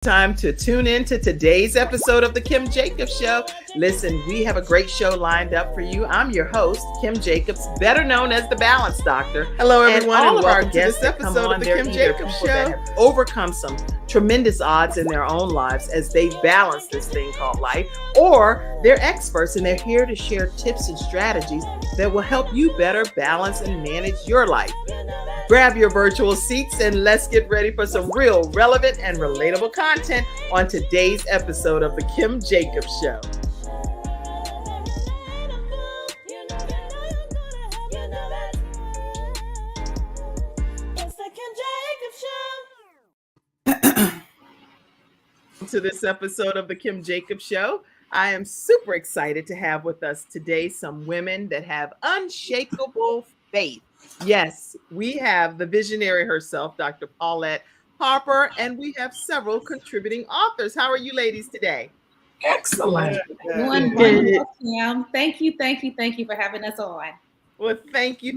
Time to tune in to today's episode of the Kim Jacobs Show. Listen, we have a great show lined up for you. I'm your host, Kim Jacobs, better known as the Balance Doctor. Hello, everyone, and all of our welcome guests to this that come episode on, of the they're Kim either Jacobs people Show. that have overcome some tremendous odds in their own lives as they balance this thing called life, or they're experts and they're here to share tips and strategies that will help you better balance and manage your life. Grab your virtual seats and let's get ready for some real relevant and relatable content on today's episode of the Kim Jacobs Show. To this episode of the Kim Jacobs Show, I am super excited to have with us today some women that have unshakable faith. Yes, we have the visionary herself, Dr. Paulette Harper, and we have several contributing authors. How are you ladies today? Excellent. Doing wonderful, Kim. Thank you for having us on. Well, thank you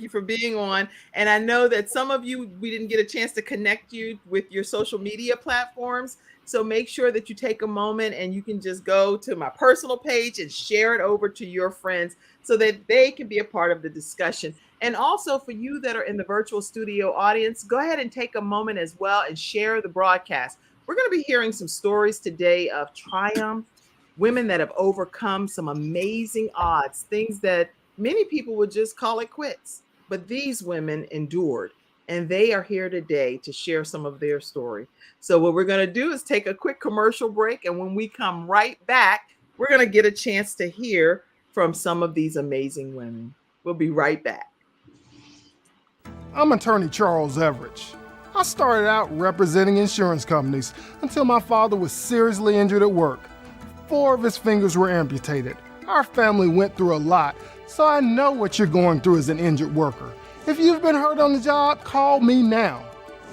for being on. And I know that some of you, we didn't get a chance to connect you with your social media platforms. So make sure that you take a moment and you can just go to my personal page and share it over to your friends so that they can be a part of the discussion. And also for you that are in the virtual studio audience, go ahead and take a moment as well and share the broadcast. We're going to be hearing some stories today of triumph, women that have overcome some amazing odds, things that many people would just call it quits. But these women endured. And they are here today to share some of their story. So what we're going to do is take a quick commercial break. And when we come right back, we're going to get a chance to hear from some of these amazing women. We'll be right back. I'm attorney Charles Everidge. I started out representing insurance companies until my father was seriously injured at work. 4 of his fingers were amputated. Our family went through a lot, so I know what you're going through as an injured worker. If you've been hurt on the job, call me now.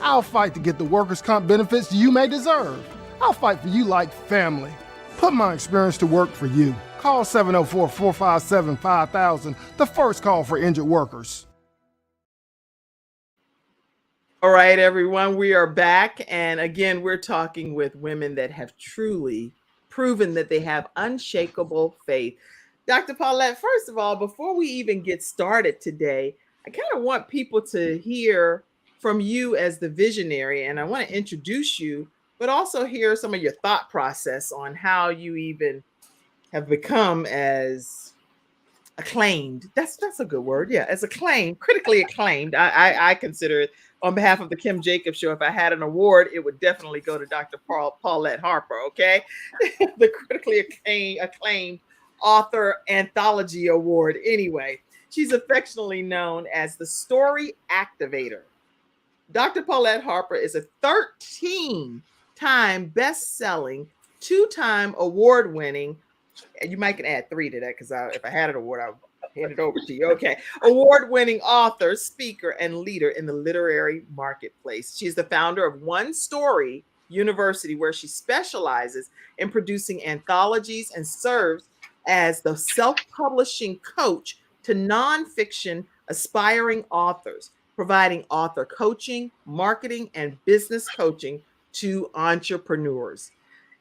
I'll fight to get the workers' comp benefits you may deserve. I'll fight for you like family. Put my experience to work for you. Call 704-457-5000, the first call for injured workers. All right, everyone, we are back. And again, we're talking with women that have truly proven that they have unshakable faith. Dr. Paulette, first of all, before we even get started today, I kind of want people to hear from you as the visionary, and I want to introduce you, but also hear some of your thought process on how you even have become as acclaimed. That's a good word. Yeah, as acclaimed, critically acclaimed. I consider it on behalf of the Kim Jacobs Show. If I had an award, it would definitely go to Dr. Paulette Harper, okay? The critically acclaimed author anthology award. Anyway, she's affectionately known as the story activator. Dr. Paulette Harper is a 13-time best-selling, 2-time award-winning, and you might can add 3 to that because if I had an award, I'll hand it over to you. Okay. Award-winning author, speaker, and leader in the literary marketplace. She's the founder of One Story University, where she specializes in producing anthologies and serves as the self-publishing coach to nonfiction aspiring authors, providing author coaching, marketing, and business coaching to entrepreneurs.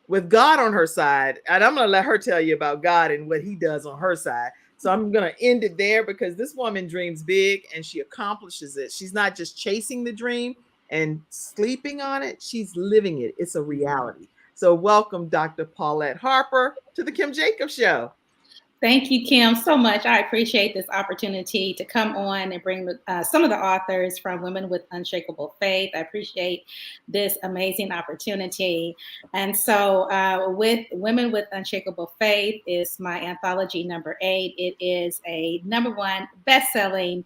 With God on her side, and I'm going to let her tell you about God and what he does on her side. So I'm going to end it there because this woman dreams big and she accomplishes it. She's not just chasing the dream and sleeping on it. She's living it. It's a reality. So welcome, Dr. Paulette Harper, to the Kim Jacobs Show. Thank you, Kim, so much. I appreciate this opportunity to come on and bring some of the authors from Women with Unshakable Faith. I appreciate this amazing opportunity. And so with Women with Unshakable Faith is my anthology number 8. It is a #1 best-selling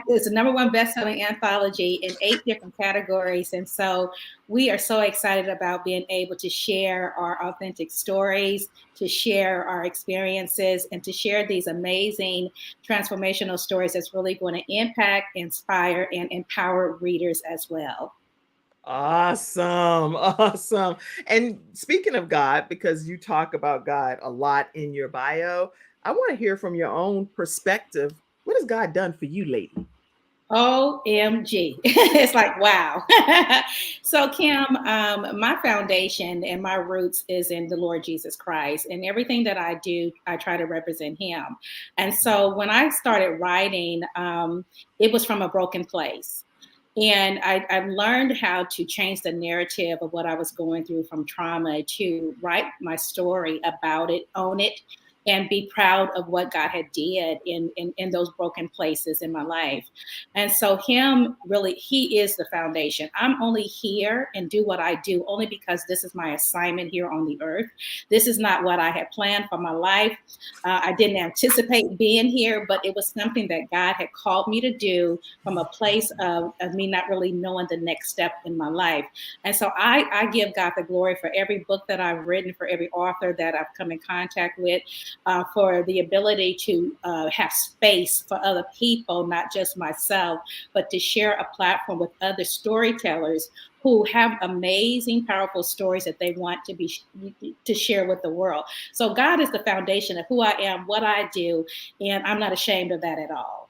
it's a #1 best-selling anthology in 8 different categories. And so we are so excited about being able to share our authentic stories, to share our experiences, and to share these amazing transformational stories that's really going to impact, inspire, and empower readers as well. Awesome. And speaking of God, because you talk about God a lot in your bio, I want to hear from your own perspective. What has God done for you lately? OMG. It's like, wow. So, Kim, my foundation and my roots is in the Lord Jesus Christ. And everything that I do, I try to represent him. And so when I started writing, it was from a broken place. And I've learned how to change the narrative of what I was going through from trauma to write my story about it, own it, and be proud of what God had did in those broken places in my life. And so him really, he is the foundation. I'm only here and do what I do only because this is my assignment here on the earth. This is not what I had planned for my life. I didn't anticipate being here, but it was something that God had called me to do from a place of me not really knowing the next step in my life. And so I give God the glory for every book that I've written, for every author that I've come in contact with, for the ability to have space for other people, not just myself, but to share a platform with other storytellers who have amazing, powerful stories that they want to share with the world. So God is the foundation of who I am, what I do, and I'm not ashamed of that at all.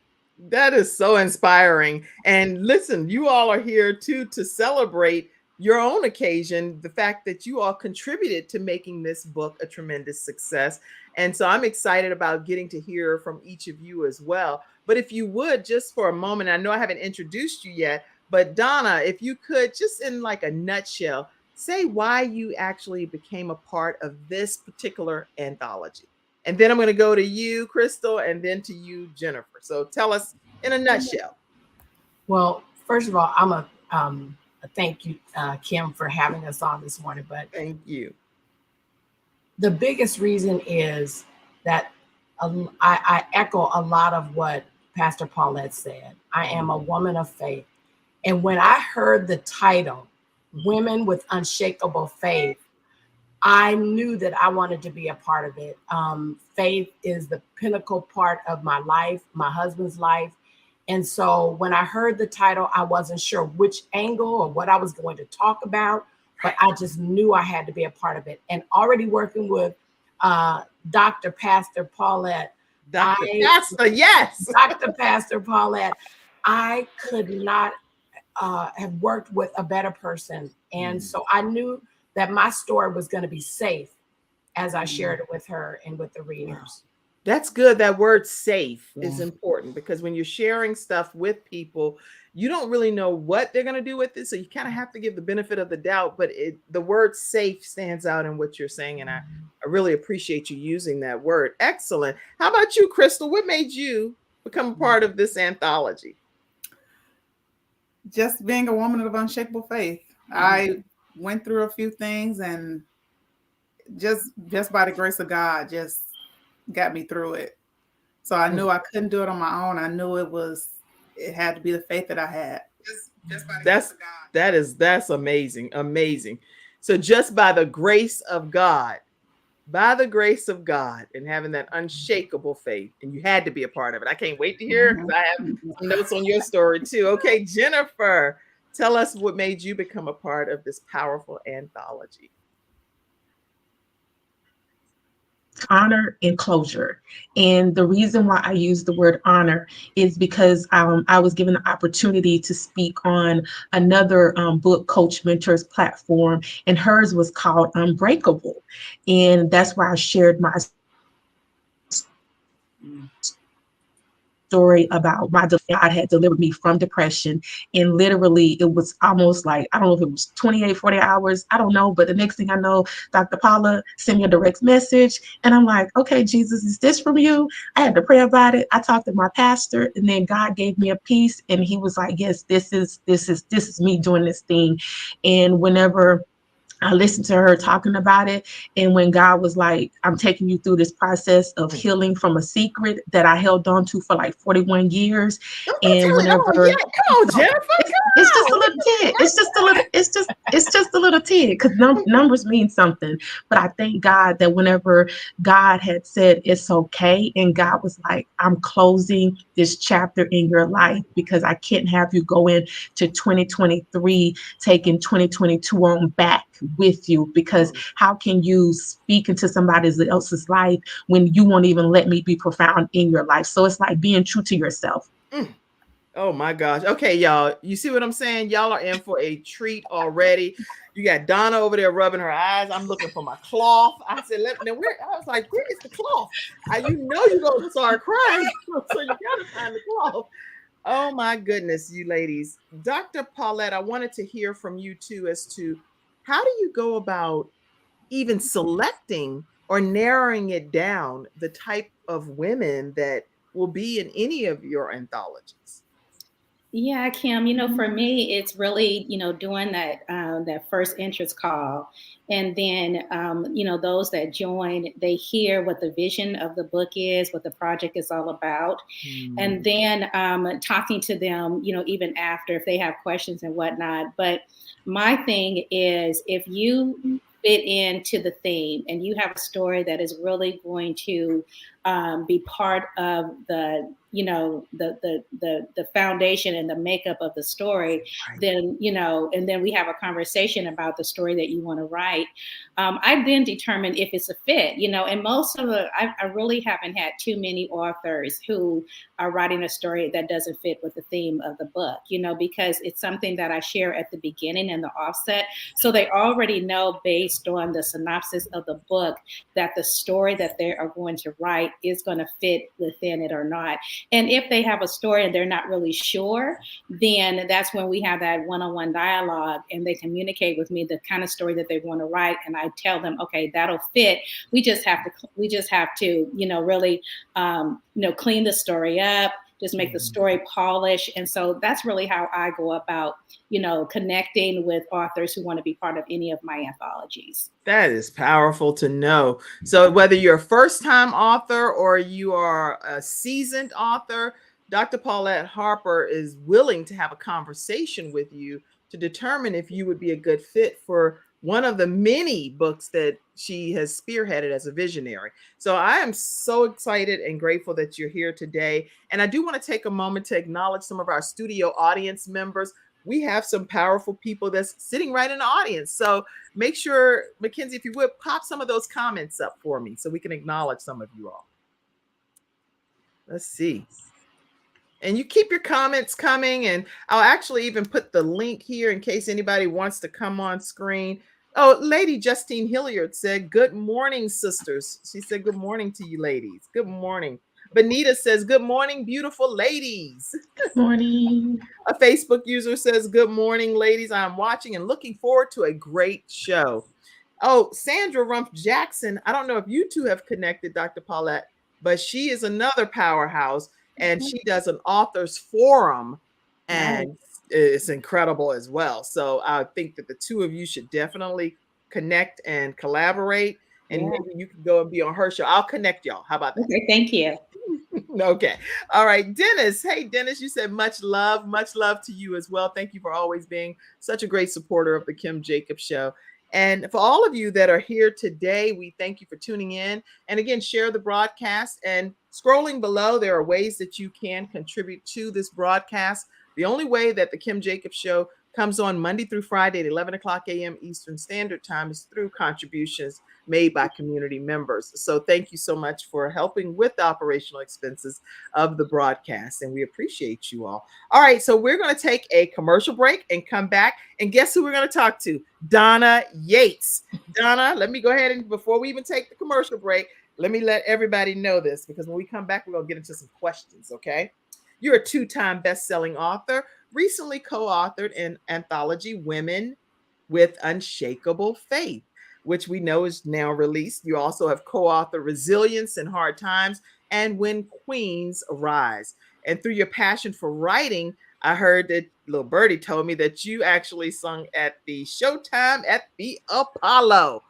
That is so inspiring. And listen, you all are here too to celebrate your own occasion, the fact that you all contributed to making this book a tremendous success. And so I'm excited about getting to hear from each of you as well. But if you would, just for a moment, I know I haven't introduced you yet, but Donna, if you could, just in like a nutshell, say why you actually became a part of this particular anthology. And then I'm going to go to you, Crystal, and then to you, Jennifer. So tell us in a nutshell. Well, first of all, I'm a thank you, Kim, for having us on this morning. But thank you. The biggest reason is that I echo a lot of what Pastor Paulette said. I am a woman of faith. And when I heard the title, Women with Unshakable Faith, I knew that I wanted to be a part of it. Faith is the pinnacle part of my life, my husband's life. And so when I heard the title, I wasn't sure which angle or what I was going to talk about, but I just knew I had to be a part of it. And already working with Dr. Pastor Paulette. Yes. Dr. Pastor Paulette, I could not have worked with a better person. And so I knew that my story was going to be safe as I shared it with her and with the readers. That's good. That word safe is important because when you're sharing stuff with people, you don't really know what they're going to do with it. So you kind of have to give the benefit of the doubt, but the word safe stands out in what you're saying. And I really appreciate you using that word. Excellent. How about you, Crystal? What made you become a part of this anthology? Just being a woman of unshakable faith. I went through a few things and just by the grace of God, just got me through it. So I knew I couldn't do it on my own. I knew it had to be the faith that I had. Just by the grace of God. That's amazing. Amazing. So just by the grace of God, and having that unshakable faith, and you had to be a part of it. I can't wait to hear because I have some notes on your story too. Okay, Jennifer, tell us what made you become a part of this powerful anthology. Honor and closure. And the reason why I use the word honor is because I was given the opportunity to speak on another book coach mentors platform, and hers was called Unbreakable. And that's why I shared my story about God had delivered me from depression. And literally it was almost like, I don't know if it was 28, 40 hours, I don't know. But the next thing I know, Dr. Paula sent me a direct message and I'm like, okay, Jesus, is this from you? I had to pray about it. I talked to my pastor and then God gave me a peace and he was like, yes, this is me doing this thing. And whenever I listened to her talking about it. And when God was like, I'm taking you through this process of healing from a secret that I held on to for like 41 years. And whenever come on, Jennifer. It's just a little tid. It's just a little tid because numbers mean something. But I thank God that whenever God had said it's okay, and God was like, I'm closing this chapter in your life because I can't have you go into 2023 taking 2022 on back with you, because how can you speak into somebody else's life when you won't even let me be profound in your life? So it's like being true to yourself. Oh my gosh. Okay, y'all. You see what I'm saying? Y'all are in for a treat already. You got Donna over there rubbing her eyes. I'm looking for my cloth. I said, now where? I was like, where is the cloth? You know you're gonna start crying, so you gotta find the cloth. Oh my goodness, you ladies. Dr. Paulette, I wanted to hear from you too as to how do you go about even selecting or narrowing it down the type of women that will be in any of your anthologies? Yeah, Kim, for me, it's really, doing that first interest call. And then, those that join, they hear what the vision of the book is, what the project is all about. And then talking to them, even after if they have questions and whatnot. But my thing is if you fit into the theme and you have a story that is really going to be part of the foundation and the makeup of the story, Right. then and then we have a conversation about the story that you want to write. I then determine if it's a fit, and most of I really haven't had too many authors who are writing a story that doesn't fit with the theme of the book, because it's something that I share at the beginning and the offset, so they already know based on the synopsis of the book that the story that they are going to write is going to fit within it or not. And if they have a story and they're not really sure, then that's when we have that one-on-one dialogue and they communicate with me the kind of story that they want to write. And I tell them, okay, that'll fit. We just have to, really, clean the story up, just make the story polished. And so that's really how I go about, connecting with authors who want to be part of any of my anthologies. That is powerful to know. So whether you're a first-time author or you are a seasoned author, Dr. Paulette Harper is willing to have a conversation with you to determine if you would be a good fit for one of the many books that she has spearheaded as a visionary. So I am so excited and grateful that you're here today. And I do want to take a moment to acknowledge some of our studio audience members. We have some powerful people that's sitting right in the audience. So make sure, Mackenzie, if you would, pop some of those comments up for me so we can acknowledge some of you all. Let's see. And you keep your comments coming, and I'll actually even put the link here in case anybody wants to come on screen. Oh, Lady Justine Hilliard said, good morning, sisters. She said, good morning to you ladies. Good morning. Benita says, good morning, beautiful ladies. Good morning. A Facebook user says, good morning, ladies. I'm watching and looking forward to a great show. Oh, Sandra Rumpf Jackson. I don't know if you two have connected, Dr. Paulette, but she is another powerhouse and she does an authors forum and it's incredible as well. So I think that the two of you should definitely connect and collaborate, and maybe you can go and be on her show. I'll connect y'all. How about that? Okay, thank you. Okay. All right. Dennis. Hey, Dennis, you said much love to you as well. Thank you for always being such a great supporter of the Kim Jacobs Show. And for all of you that are here today, we thank you for tuning in. And again, share the broadcast. And scrolling below, there are ways that you can contribute to this broadcast. The only way that the Kim Jacobs Show comes on Monday through Friday at 11 o'clock a.m. Eastern Standard Time is through contributions made by community members. So thank you so much for helping with the operational expenses of the broadcast, and we appreciate you all. All right, so we're going to take a commercial break and come back, and guess who we're going to talk to? Donna Yates. Donna, let me go ahead and before we even take the commercial break, let me let everybody know this, because when we come back, we're going to get into some questions, okay? You're a two-time best-selling author, recently co-authored an anthology, Women with Unshakable Faith, which we know is now released. You also have co-authored Resilience in Hard Times and When Queens Arise. And through your passion for writing, I heard that little birdie told me that you actually sung at the Showtime at the Apollo.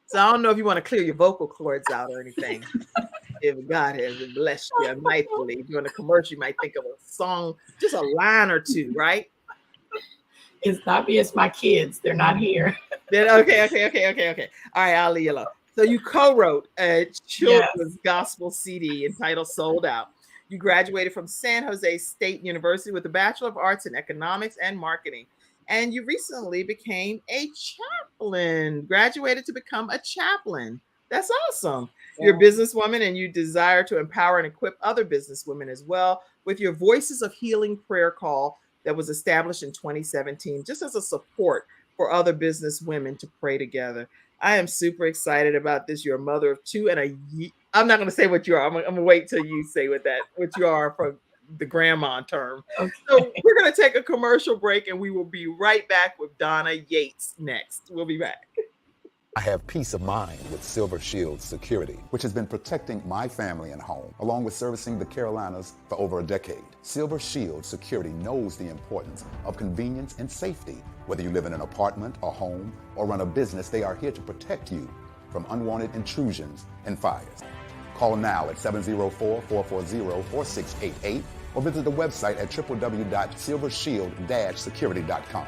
So I don't know if you want to clear your vocal cords out or anything. If God has blessed you mightily, if you're in a commercial, you might think of a song, just a line or two, right? It's not me, it's my kids. They're not here. Then okay. All right, I'll leave you alone. So you co-wrote a children's gospel CD entitled Sold Out. You graduated from San Jose State University with a Bachelor of Arts in Economics and Marketing. And you recently became a chaplain, graduated to become a chaplain. That's awesome. You're a businesswoman and you desire to empower and equip other businesswomen as well with your Voices of Healing prayer call that was established in 2017, just as a support for other business women to pray together. I am super excited about this. You're a mother of two and I'm not going to say what you are. I'm going to wait till you say what you are for the grandma term. Okay. So we're going to take a commercial break and we will be right back with Donna Yates next. We'll be back. I have peace of mind with Silver Shield Security, which has been protecting my family and home, along with servicing the Carolinas for over a decade. Silver Shield Security knows the importance of convenience and safety. Whether you live in an apartment, a home, or run a business, they are here to protect you from unwanted intrusions and fires. Call now at 704-440-4688 or visit the website at www.silvershield-security.com.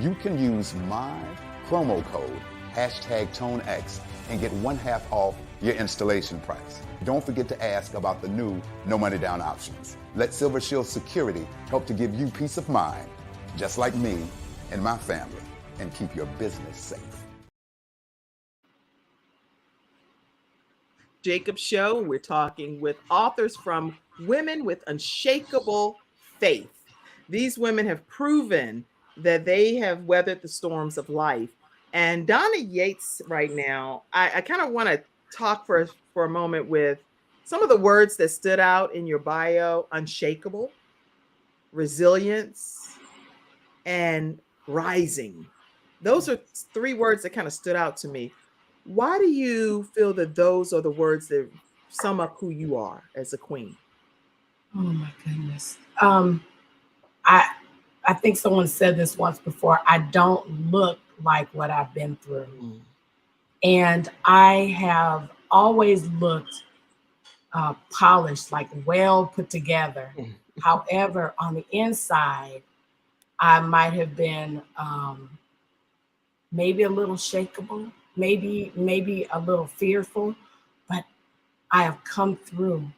You can use my promo code #ToneX and get 1/2 off your installation price. Don't forget to ask about the new no money down options. Let Silver Shield Security help to give you peace of mind, just like me and my family, and keep your business safe. Jacob Show. We're talking with authors from Women with Unshakable Faith. These women have proven that they have weathered the storms of life. And Donna Yates right now, I kind of want to talk for a moment with some of the words that stood out in your bio: unshakable, resilience, and rising. Those are 3 words that kind of stood out to me. Why do you feel that those are the words that sum up who you are as a queen? Oh my goodness. I think someone said this once before. I don't look like what I've been through. And I have always looked polished, like well put together. However, on the inside, I might have been maybe a little shakeable, maybe a little fearful, but I have come through.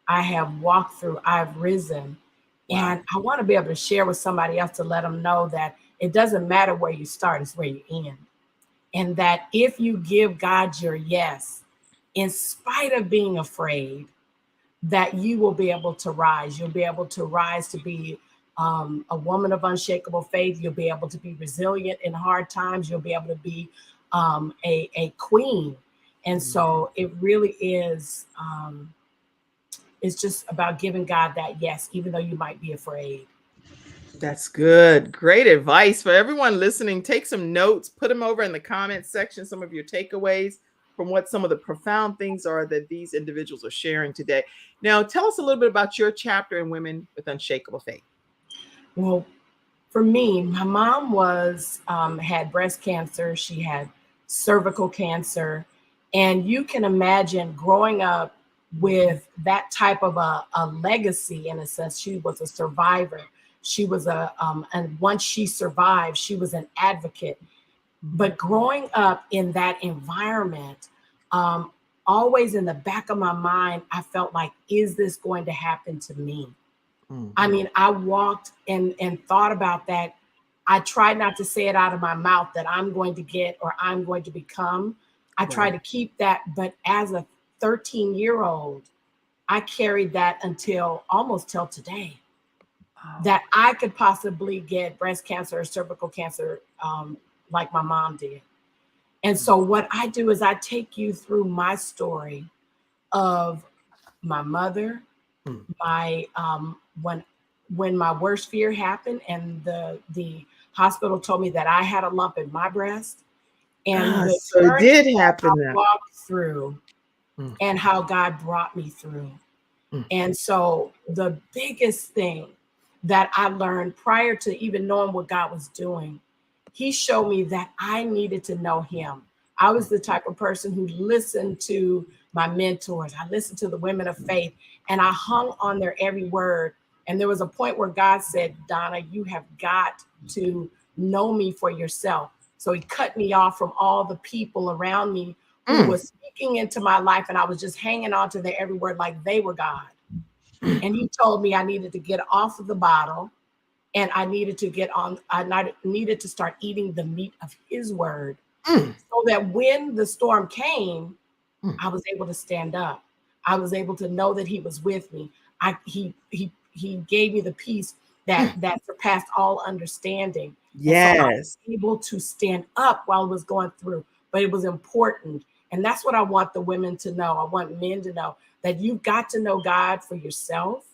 I have walked through, I've risen. And I want to be able to share with somebody else to let them know that it doesn't matter where you start, it's where you end. And that if you give God your yes, in spite of being afraid, that you will be able to rise. You'll be able to rise to be a woman of unshakable faith. You'll be able to be resilient in hard times. You'll be able to be a queen. And so it really is, it's just about giving God that yes, even though you might be afraid. That's good. Great advice for everyone listening. Take some notes, put them over in the comments section, some of your takeaways from what some of the profound things are that these individuals are sharing today. Now, tell us a little bit about your chapter in Women with Unshakable Faith. Well, for me, my mom had breast cancer. She had cervical cancer. And you can imagine growing up with that type of a legacy, in a sense. She was a survivor. She was and once she survived, she was an advocate. But growing up in that environment, always in the back of my mind, I felt like, is this going to happen to me? I mean, I walked and thought about that. I tried not to say it out of my mouth that I'm going to get or I'm going to become. I tried to keep that. But as a 13-year-old, I carried that almost till today. That I could possibly get breast cancer or cervical cancer like my mom did. And so what I do is I take you through my story of my mother, my when my worst fear happened and the hospital told me that I had a lump in my breast, and so it did happen. I walked through and how God brought me through. And so the biggest thing that I learned prior to even knowing what God was doing, he showed me that I needed to know him. I was the type of person who listened to my mentors. I listened to the women of faith, and I hung on their every word. And there was a point where God said, Donna, you have got to know me for yourself. So he cut me off from all the people around me who was speaking into my life, and I was just hanging on to their every word like they were God. And he told me I needed to get off of the bottle, and I needed to start eating the meat of his word, so that when the storm came, I was able to stand up. I was able to know that he was with me. He gave me the peace that surpassed all understanding. Yes. And so I was able to stand up while I was going through, but it was important. And that's what I want the women to know. I want men to know that you've got to know God for yourself.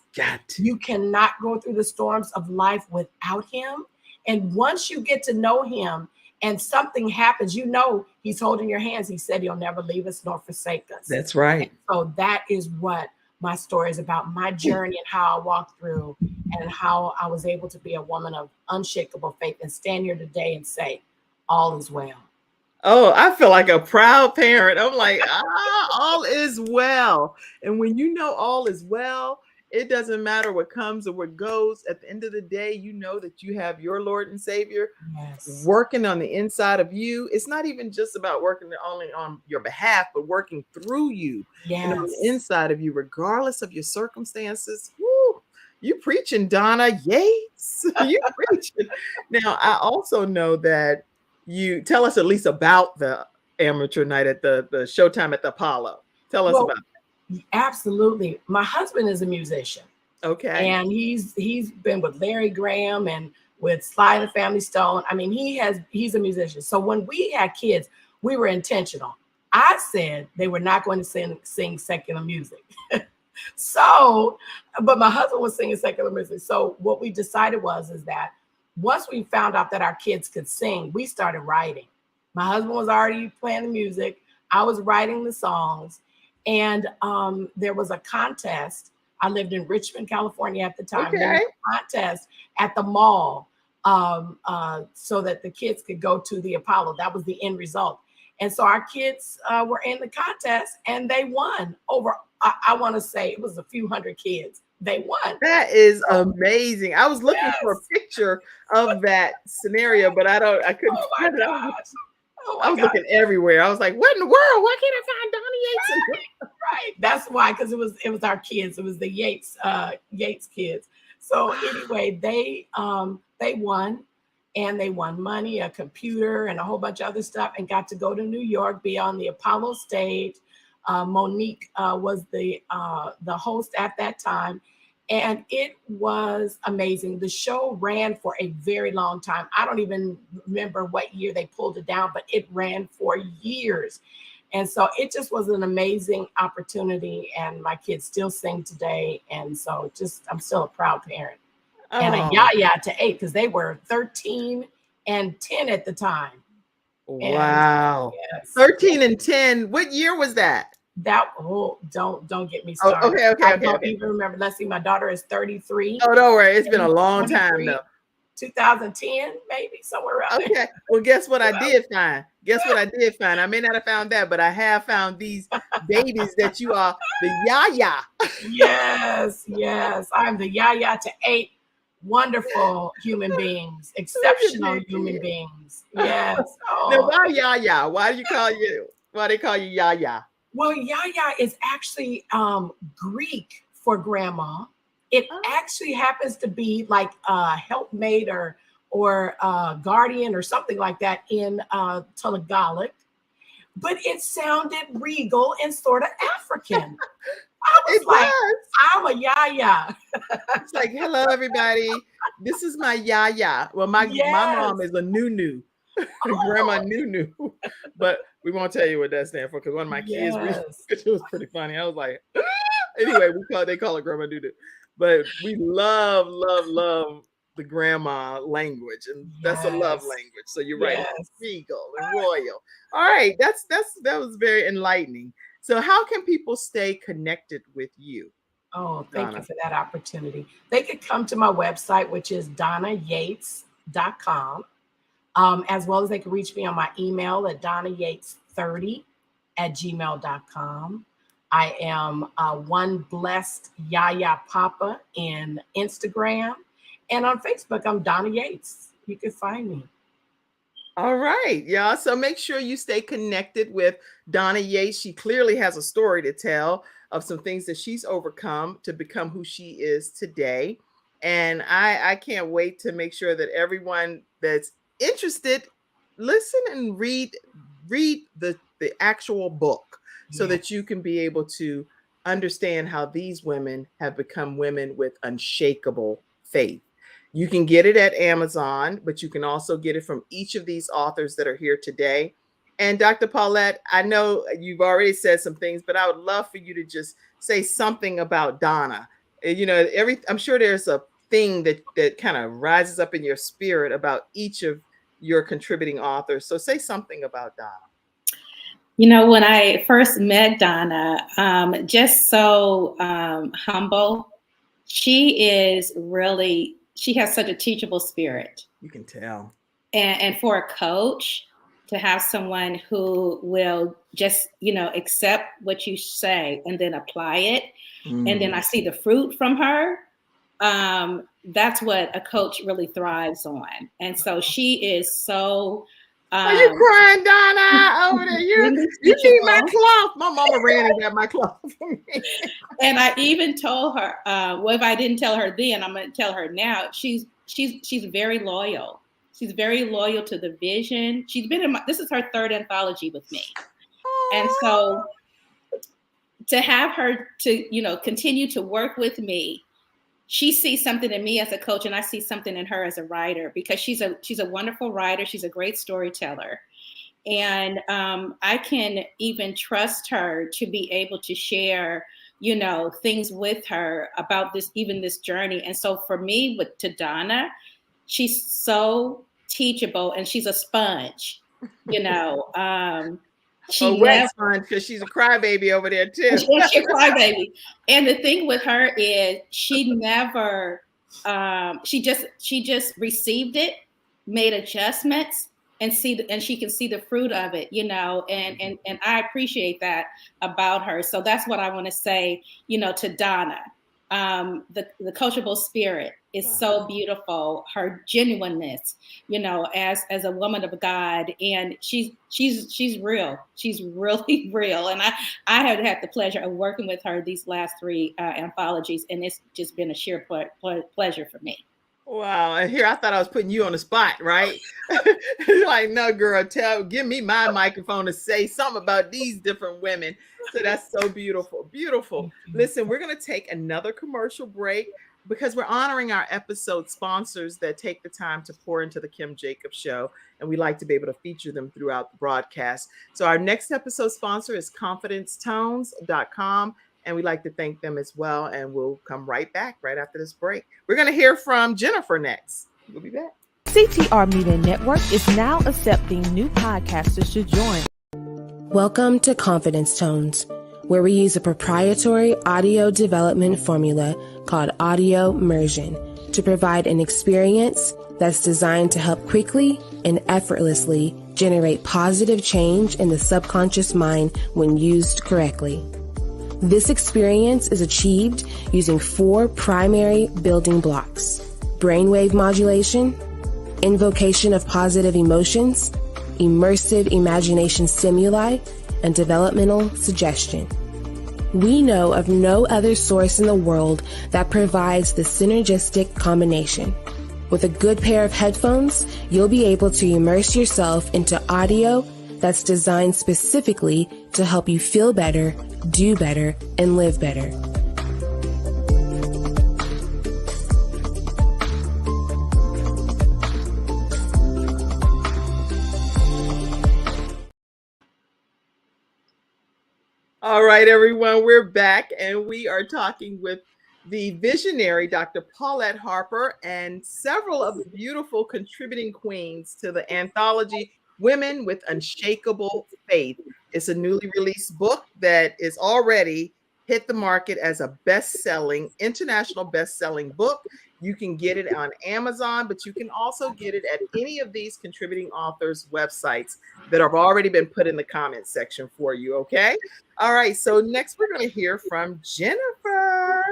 You cannot go through the storms of life without him. And once you get to know him and something happens, you know he's holding your hands. He said he'll never leave us nor forsake us. That's right. And so that is what my story is about, my journey and how I walked through and how I was able to be a woman of unshakable faith and stand here today and say, all is well. Oh, I feel like a proud parent. I'm like, all is well. And when you know all is well, it doesn't matter what comes or what goes. At the end of the day, you know that you have your Lord and Savior working on the inside of you. It's not even just about working only on your behalf, but working through you and on the inside of you, regardless of your circumstances. Woo, you preaching, Donna Yates. You preaching. Now, I also know that you tell us at least about the amateur night at the Showtime at the Apollo. Tell us about that. Absolutely. My husband is a musician. Okay. And he's been with Larry Graham and with Sly and the Family Stone. I mean, he's a musician. So when we had kids, we were intentional. I said they were not going to sing secular music. So, but my husband was singing secular music. So what we decided is that once we found out that our kids could sing, we started writing. My husband was already playing the music. I was writing the songs. And there was a contest. I lived in Richmond, California at the time. Okay. There was a contest at the mall so that the kids could go to the Apollo. That was the end result. And so our kids were in the contest and they won over, I want to say it was a few hundred kids. They won. That is amazing. I was looking for a picture of that scenario, but I couldn't find it. I was looking everywhere. I was like, what in the world? Why can't I find Donnie Yates? Right. That's why, because it was our kids. It was the Yates kids. So anyway, they won, and they won money, a computer, and a whole bunch of other stuff, and got to go to New York, be on the Apollo stage. Monique was the host at that time. And it was amazing. The show ran for a very long time. I don't even remember what year they pulled it down, but it ran for years. And so it just was an amazing opportunity. And my kids still sing today. And so I'm still a proud parent. And a yaya to 8, because they were 13 and 10 at the time. Wow. 13 and 10. What year was that? Don't get me started. Okay. I don't even remember. Let's see, my daughter is 33. Oh, don't worry. It's been a long time though. 2010, maybe somewhere around there. Okay. Well, guess what I did find? I may not have found that, but I have found these babies that you are the yaya. Yes. I'm the yaya to 8 wonderful human beings, exceptional human beings. Yes. Now, why yaya? Why do they call you yaya? Well, yaya is actually Greek for grandma. It actually happens to be like a helpmate or guardian or something like that in Tagalog, but it sounded regal and sort of African. I was I'm a yaya. It's like, hello, everybody. This is my yaya. Well, my mom is a nunu. Grandma Nunu, but we won't tell you what that stands for because one of my kids, it was pretty funny. I was like, anyway, they call it Grandma Nunu, but we love the grandma language, and that's a love language. So you're right, it's regal and royal. All right, that was very enlightening. So how can people stay connected with you? Oh, thank you for that opportunity. They could come to my website, which is donnayates.com. As well as they can reach me on my email at donnayates30@gmail.com. I am one blessed Yaya Papa in Instagram. And on Facebook, I'm Donna Yates. You can find me. All right, y'all. So make sure you stay connected with Donna Yates. She clearly has a story to tell of some things that she's overcome to become who she is today. And I can't wait to make sure that everyone that's interested, listen and read the actual book, so that you can be able to understand how these women have become women with unshakable faith. You can get it at Amazon, but you can also get it from each of these authors that are here today. And Dr. Paulette, I know you've already said some things, but I would love for you to just say something about Donna. I'm sure there's a thing that kind of rises up in your spirit about each of your contributing authors. So say something about Donna. When I first met Donna, just so humble, she has such a teachable spirit. You can tell. And for a coach to have someone who will just, accept what you say and then apply it. And then I see the fruit from her. That's what a coach really thrives on. And so she is so... Are you crying, Donna, over there? You need my cloth. My mama ran and got my cloth for me. And I even told her, if I didn't tell her then, I'm going to tell her now. She's very loyal. She's very loyal to the vision. She's been this is her third anthology with me. And so to have her to, continue to work with me, she sees something in me as a coach, and I see something in her as a writer, because she's a wonderful writer. She's a great storyteller. And I can even trust her to be able to share, things with her about this journey. And so for me, to Donna, she's so teachable, and she's a sponge, wet sponge, because she's a crybaby over there too. She's a crybaby. And the thing with her is she never, she just received it, made adjustments, and she can see the fruit of it, and I appreciate that about her. So that's what I want to say, to Donna. The coachable spirit is so beautiful. Her genuineness, as a woman of God, and she's real. She's really real. And I have had the pleasure of working with her these last 3 anthologies, and it's just been a sheer pleasure for me. Wow. And here I thought I was putting you on the spot, right? Like, no, girl, give me my microphone to say something about these different women. So that's so beautiful. Beautiful. Listen, we're going to take another commercial break because we're honoring our episode sponsors that take the time to pour into the Kim Jacobs Show. And we like to be able to feature them throughout the broadcast. So our next episode sponsor is ConfidenceTones.com. And we'd like to thank them as well. And we'll come right back right after this break. We're going to hear from Jennifer next. We'll be back. CTR Media Network is now accepting new podcasters to join. Welcome to Confidence Tones, where we use a proprietary audio development formula called audio immersion to provide an experience that's designed to help quickly and effortlessly generate positive change in the subconscious mind when used correctly. This experience is achieved using 4 primary building blocks: brainwave modulation, invocation of positive emotions, immersive imagination stimuli, and developmental suggestion. We know of no other source in the world that provides the synergistic combination. With a good pair of headphones, you'll be able to immerse yourself into audio that's designed specifically to help you feel better, do better, and live better. All right, everyone, we're back, and we are talking with the visionary Dr. Paulette Harper and several of the beautiful contributing queens to the anthology Women with Unshakable Faith. It's a newly released book that is already hit the market as a international best-selling book. You can get it on Amazon, but you can also get it at any of these contributing authors' websites that have already been put in the comment section for you, okay? All right, so next we're going to hear from Jennifer.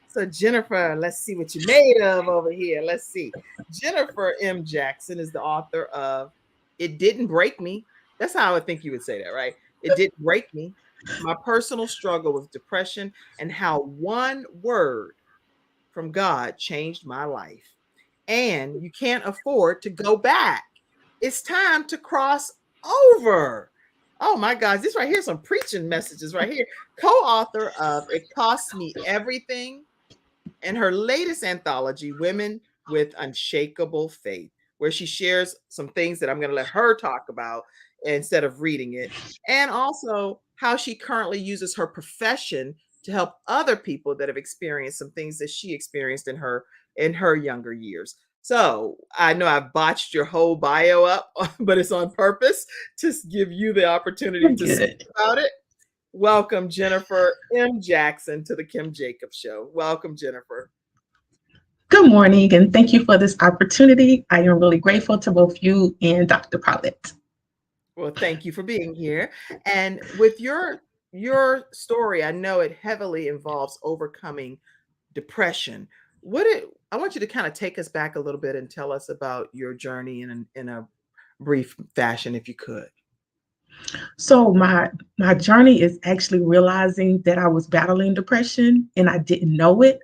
So Jennifer, let's see what you made of over here. Let's see. Jennifer M. Jackson is the author of It Didn't Break Me. That's how I would think you would say that, right? It Didn't Break Me. My personal struggle with depression and how one word from God changed my life. And you can't afford to go back. It's time to cross over. Oh my gosh, this right here, some preaching messages right here. Co-author of It Costs Me Everything, and her latest anthology, Women with Unshakable Faith, where she shares some things that I'm going to let her talk about instead of reading it, and also how she currently uses her profession to help other people that have experienced some things that she experienced in her younger years. So I know I've botched your whole bio up, but it's on purpose to give you the opportunity to speak about it. Welcome, Jennifer M. Jackson, to the Kim Jacobs Show. Welcome, Jennifer. Good morning, and thank you for this opportunity. I am really grateful to both you and Dr. Paulette. Well, thank you for being here. And with your story, I know it heavily involves overcoming depression. I want you to kind of take us back a little bit and tell us about your journey in a brief fashion, if you could. So my journey is actually realizing that I was battling depression and I didn't know it.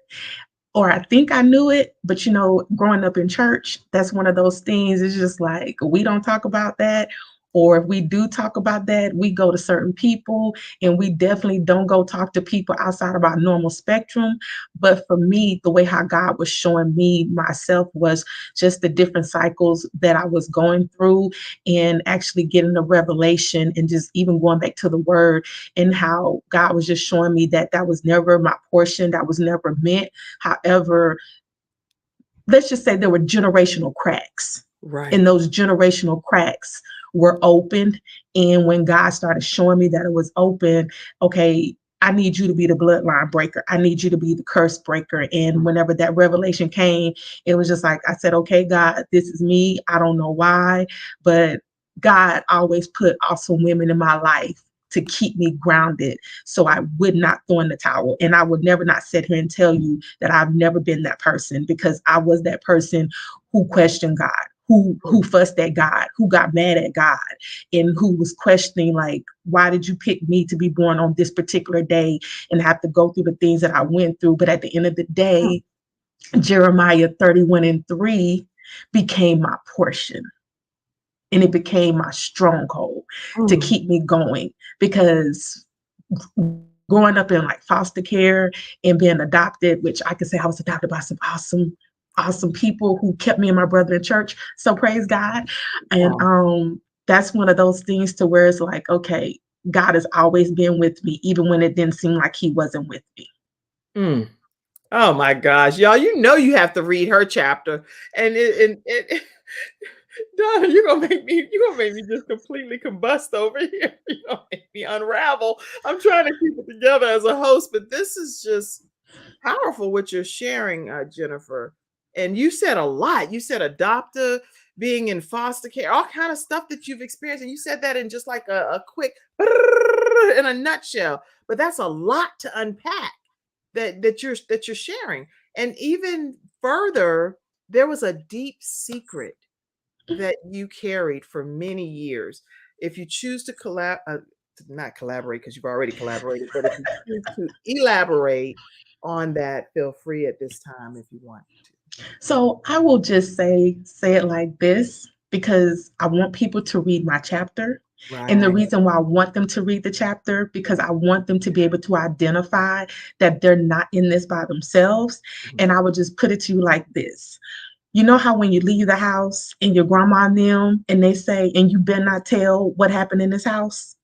Or I think I knew it, but growing up in church, that's one of those things. It's just like, we don't talk about that. Or if we do talk about that, we go to certain people, and we definitely don't go talk to people outside of our normal spectrum. But for me, the way how God was showing me myself was just the different cycles that I was going through, and actually getting the revelation, and just even going back to the word, and how God was just showing me that that was never my portion, that was never meant. However, let's just say there were generational cracks. Right. And those generational cracks were opened. And when God started showing me that it was open, okay, I need you to be the bloodline breaker. I need you to be the curse breaker. And whenever that revelation came, it was just like, I said, okay, God, this is me. I don't know why, but God always put awesome women in my life to keep me grounded, so I would not throw in the towel. And I would never not sit here and tell you that I've never been that person, because I was that person who questioned God, who fussed at God, who got mad at God, and who was questioning, like, why did you pick me to be born on this particular day and have to go through the things that I went through? But at the end of the day, Jeremiah 31:3 became my portion. And it became my stronghold to keep me going, because growing up in like foster care and being adopted, which I could say I was adopted by some awesome people who kept me and my brother in church. So praise God. And that's one of those things to where it's like, okay, God has always been with me, even when it didn't seem like he wasn't with me. Oh my gosh, y'all, you have to read her chapter. And it Donna, you're gonna make me just completely combust over here. You're gonna make me unravel. I'm trying to keep it together as a host, but this is just powerful what you're sharing, Jennifer. And you said a lot. You said adopter, being in foster care, all kind of stuff that you've experienced. And you said that in just like a quick in a nutshell. But that's a lot to unpack that you're sharing. And even further, there was a deep secret that you carried for many years. If you choose to not collaborate, because you've already collaborated, but if you choose to elaborate on that, feel free at this time if you want to. So I will just say it like this, because I want people to read my chapter. Right. And the reason why I want them to read the chapter, because I want them to be able to identify that they're not in this by themselves. Mm-hmm. And I would just put it to you like this. You know how when you leave the house and your grandma and them, and they say, and you better not tell what happened in this house?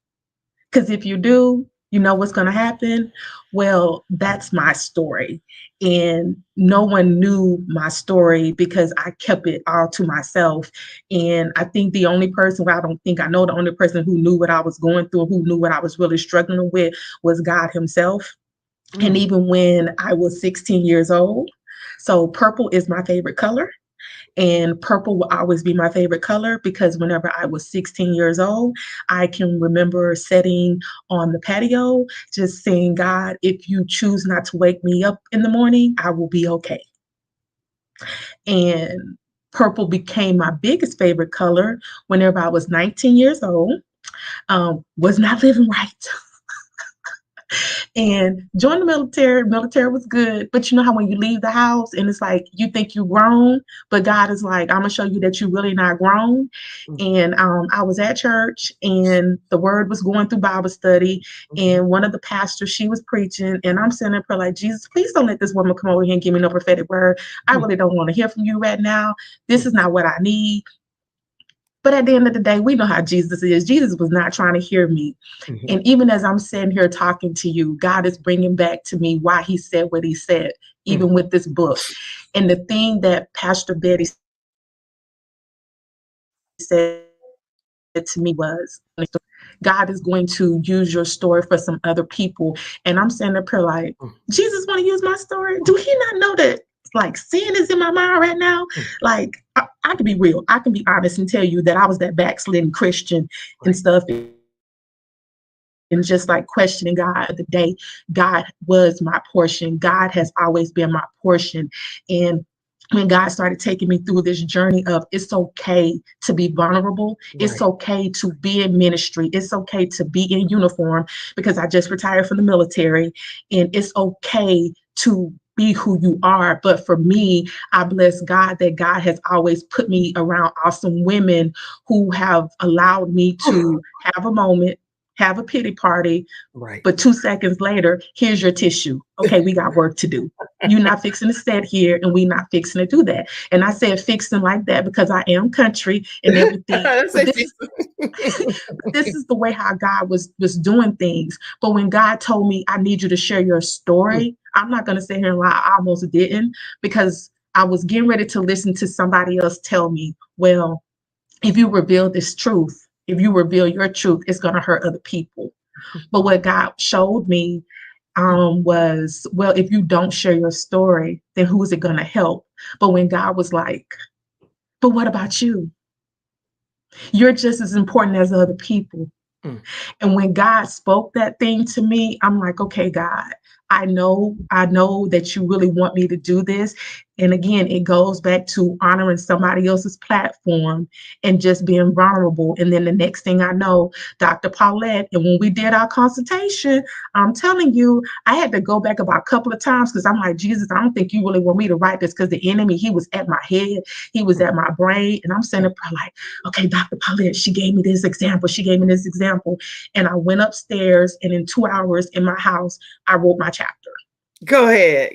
Because if you do, you know what's going to happen? Well, that's my story. And no one knew my story because I kept it all to myself. And I think the only person, well, I know the only person who knew what I was going through, who knew what I was really struggling with, was God himself. Mm. And even when I was 16 years old, so purple is my favorite color. And purple will always be my favorite color, because whenever I was 16 years old, I can remember sitting on the patio, just saying, God, if you choose not to wake me up in the morning, I will be okay. And purple became my biggest favorite color whenever I was 19 years old, was not living right. And joined the military. Military was good, but you know how when you leave the house and it's like you think you're grown, but God is like, I'm gonna show you that you're really not grown. And I was at church, and the word was going through Bible study, and one of the pastors, she was preaching, and I'm sitting there like, Jesus, please don't let this woman come over here and give me no prophetic word. I really don't want to hear from you right now. This is not what I need. But at the end of the day, we know how Jesus is. Jesus was not trying to hear me. And even as I'm sitting here talking to you, God is bringing back to me why he said what he said, even with this book. And the thing that Pastor Betty said to me was, God is going to use your story for some other people. And I'm sitting up here like, Jesus want to use my story? Do he not know that like sin is in my mind right now? Like, I can be real. I can be honest and tell you that I was that backslidden Christian and stuff. And just like questioning God the day, God was my portion. God has always been my portion. And when God started taking me through this journey of it's okay to be vulnerable, it's okay to be in ministry, it's okay to be in uniform, because I just retired from the military, and it's okay to be who you are. But for me, I bless God that God has always put me around awesome women who have allowed me to have a moment, have a pity party, but 2 seconds later, here's your tissue. Okay, we got work to do. You're not fixing to sit here, and we not fixing to do that. And I said fixing like that because I am country and everything. But this is the way how God was doing things. But when God told me, I need you to share your story, I'm not going to sit here and lie. I almost didn't, because I was getting ready to listen to somebody else tell me, well, if you reveal this truth, if you reveal your truth, it's going to hurt other people. But what God showed me was, well, if you don't share your story, then who is it going to help? But when God was like, but what about you? You're just as important as other people. And when God spoke that thing to me, I'm like, okay, God, I know that you really want me to do this. And again, it goes back to honoring somebody else's platform and just being vulnerable. And then the next thing I know, Dr. Paulette, and when we did our consultation, I'm telling you, I had to go back about a couple of times because I'm like, Jesus, I don't think you really want me to write this, because the enemy, he was at my head, he was at my brain. And I'm sitting there like, okay, Dr. Paulette, she gave me this example. And I went upstairs, and in 2 hours in my house, I wrote my chapter. Go ahead.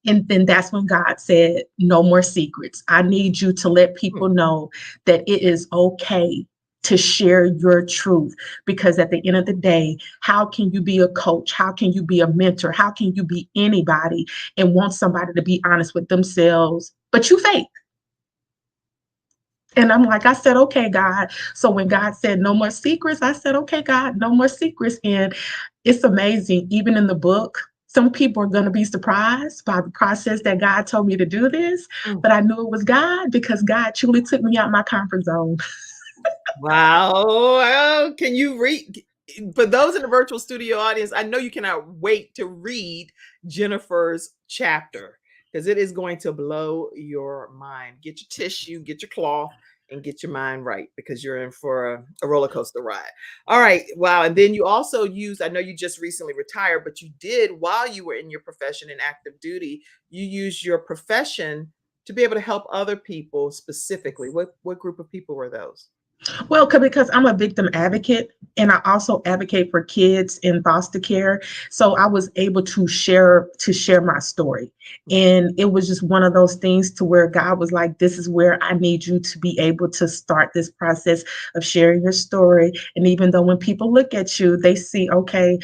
And then that's when God said, no more secrets. I need you to let people know that it is okay to share your truth, because at the end of the day, how can you be a coach? How can you be a mentor? How can you be anybody and want somebody to be honest with themselves, but you fake? And I'm like, I said, okay, God. So when God said no more secrets, I said, okay, God, no more secrets. And it's amazing. Even in the book, some people are going to be surprised by the process that God told me to do this. But I knew it was God, because God truly took me out my comfort zone. Wow. Can you read? For those in the virtual studio audience, I know you cannot wait to read Jennifer's chapter, because it is going to blow your mind. Get your tissue, get your cloth, and get your mind right, because you're in for a roller coaster ride. All right. Wow. And then you also used, I know you just recently retired, but you did, while you were in your profession in active duty, you used your profession to be able to help other people specifically. What group of people were those? Well, because I'm a victim advocate, and I also advocate for kids in foster care. So I was able to share my story. And it was just one of those things to where God was like, this is where I need you to be able to start this process of sharing your story. And even though when people look at you, they see, okay,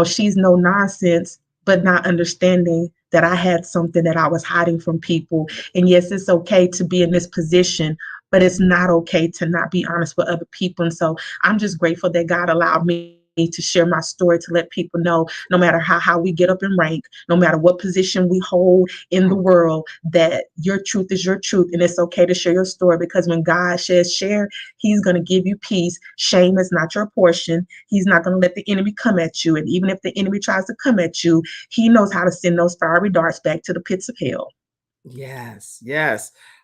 she's no nonsense, but not understanding that I had something that I was hiding from people. And yes, it's okay to be in this position, but it's not okay to not be honest with other people. And so I'm just grateful that God allowed me to share my story, to let people know, no matter how we get up in rank, no matter what position we hold in the world, that your truth is your truth. And it's okay to share your story, because when God says share, he's going to give you peace. Shame is not your portion. He's not going to let the enemy come at you. And even if the enemy tries to come at you, he knows how to send those fiery darts back to the pits of hell. Yes.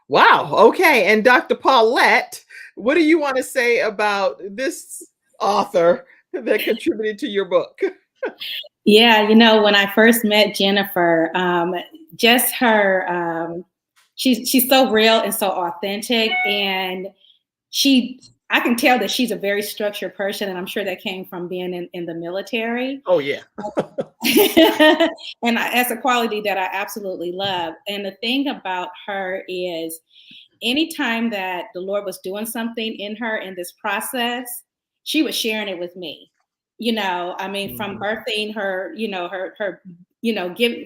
Wow. Okay. And Dr. Paulette, what do you want to say about this author that contributed to your book? Yeah, when I first met Jennifer, just her, she's so real and so authentic, and I can tell that she's a very structured person, and I'm sure that came from being in the military. Oh, yeah. And that's a quality that I absolutely love. And the thing about her is, anytime that the Lord was doing something in her in this process, she was sharing it with me. From birthing her,